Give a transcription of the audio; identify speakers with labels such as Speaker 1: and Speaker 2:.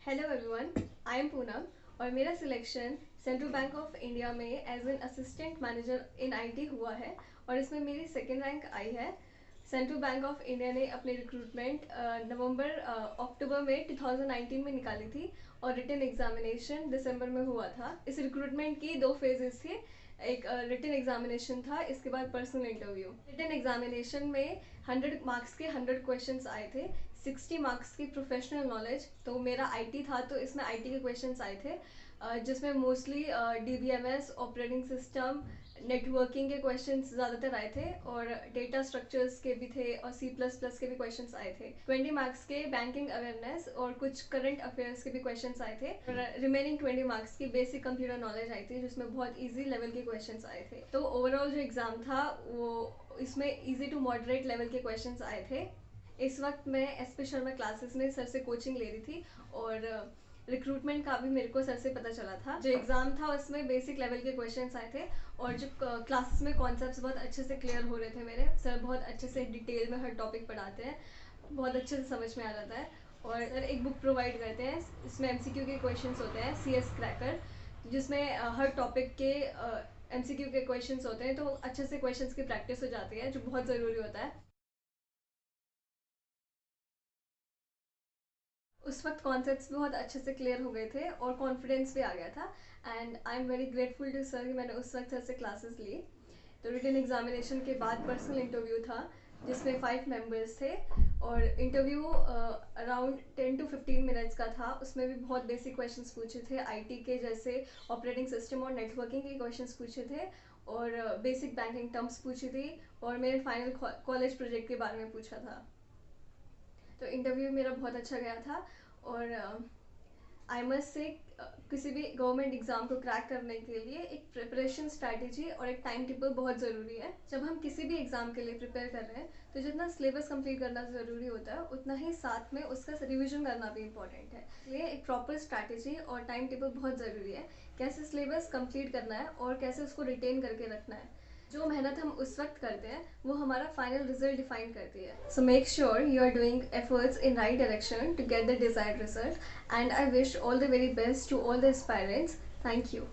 Speaker 1: Hello everyone, I am Poonam और मेरा selection Central Bank of India में as an assistant manager in IT हुआ है और इसमें मेरी सेकेंड रैंक आई है। सेंट्रल बैंक ऑफ इंडिया ने अपनी रिक्रूटमेंट अक्टूबर में 2019 में निकाली थी और रिटन एग्जामिनेशन दिसंबर में हुआ था। इस रिक्रूटमेंट की 2 फेजेस थे। एक रिटन एग्जामिनेशन था, इसके बाद पर्सनल इंटरव्यू। रिटन एग्जामिनेशन में 100 मार्क्स के 100 क्वेश्चंस आए थे, 60 मार्क्स की प्रोफेशनल नॉलेज। तो मेरा आईटी था तो इसमें आईटी के क्वेश्चंस आए थे, जिसमें mostly DBMS, operating system, networking के क्वेश्चंस ज़्यादातर आए थे और डेटा स्ट्रक्चर्स के भी थे और सी प्लस प्लस के भी क्वेश्चंस आए थे। 20 मार्क्स के बैंकिंग अवेयरनेस और कुछ करंट अफेयर्स के भी क्वेश्चंस आए थे और रिमेनिंग 20 मार्क्स की बेसिक कंप्यूटर नॉलेज आई थी, जिसमें बहुत ईजी लेवल के क्वेश्चंस आए थे। तो ओवरऑल जो एग्ज़ाम था वो इसमें ईजी टू मॉडरेट लेवल के क्वेश्चंस आए थे। इस वक्त मैं एसपी शर्मा क्लासेस में सर से कोचिंग ले रही थी और रिक्रूटमेंट का भी मेरे को सर से पता चला था। जो एग्ज़ाम था उसमें बेसिक लेवल के क्वेश्चंस आए थे और जो क्लासेस में कॉन्सेप्ट्स बहुत अच्छे से क्लियर हो रहे थे। मेरे सर बहुत अच्छे से डिटेल में हर टॉपिक पढ़ाते हैं, बहुत अच्छे से समझ में आ जाता है। और सर एक बुक प्रोवाइड करते हैं, इसमें एमसीक्यू के क्वेश्चंस होते हैं, सीएस क्रैकर, जिसमें हर टॉपिक के एमसीक्यू के क्वेश्चंस होते हैं। तो अच्छे से क्वेश्चंस की प्रैक्टिस हो जाती है, जो बहुत ज़रूरी होता है। उस वक्त कॉन्सेप्ट्स भी बहुत अच्छे से क्लियर हो गए थे और कॉन्फिडेंस भी आ गया था। And I am very grateful to sir कि मैंने उस वक्त सर से क्लासेस ली। तो रिटन एग्जामिनेशन के बाद पर्सनल इंटरव्यू था, जिसमें 5 मेंबर्स थे और इंटरव्यू अराउंड 10 to 15 मिनट्स का था। उसमें भी बहुत बेसिक क्वेश्चंस पूछे थे, आईटी के जैसे ऑपरेटिंग सिस्टम और नेटवर्किंग के क्वेश्चंस पूछे थे और बेसिक बैंकिंग टर्म्स पूछी थी और मेरे फाइनल कॉलेज प्रोजेक्ट के बारे में पूछा था। तो इंटरव्यू मेरा बहुत अच्छा गया था और आई मस्ट से किसी भी गवर्नमेंट एग्जाम को क्रैक करने के लिए एक प्रिपरेशन स्ट्रैटेजी और एक टाइम टेबल बहुत ज़रूरी है। जब हम किसी भी एग्ज़ाम के लिए प्रिपेयर कर रहे हैं तो जितना सिलेबस कंप्लीट करना ज़रूरी होता है, उतना ही साथ में उसका रिविजन करना भी इम्पॉर्टेंट है। इसलिए एक प्रॉपर स्ट्रैटेजी और टाइम टेबल बहुत ज़रूरी है, कैसे सिलेबस कंप्लीट करना है और कैसे उसको रिटेन करके रखना है। जो मेहनत हम उस वक्त करते हैं वो हमारा फाइनल रिजल्ट डिफाइन करती है। So make sure you are doing efforts in right direction to get the desired result and I wish all the very best to all the aspirants. Thank you.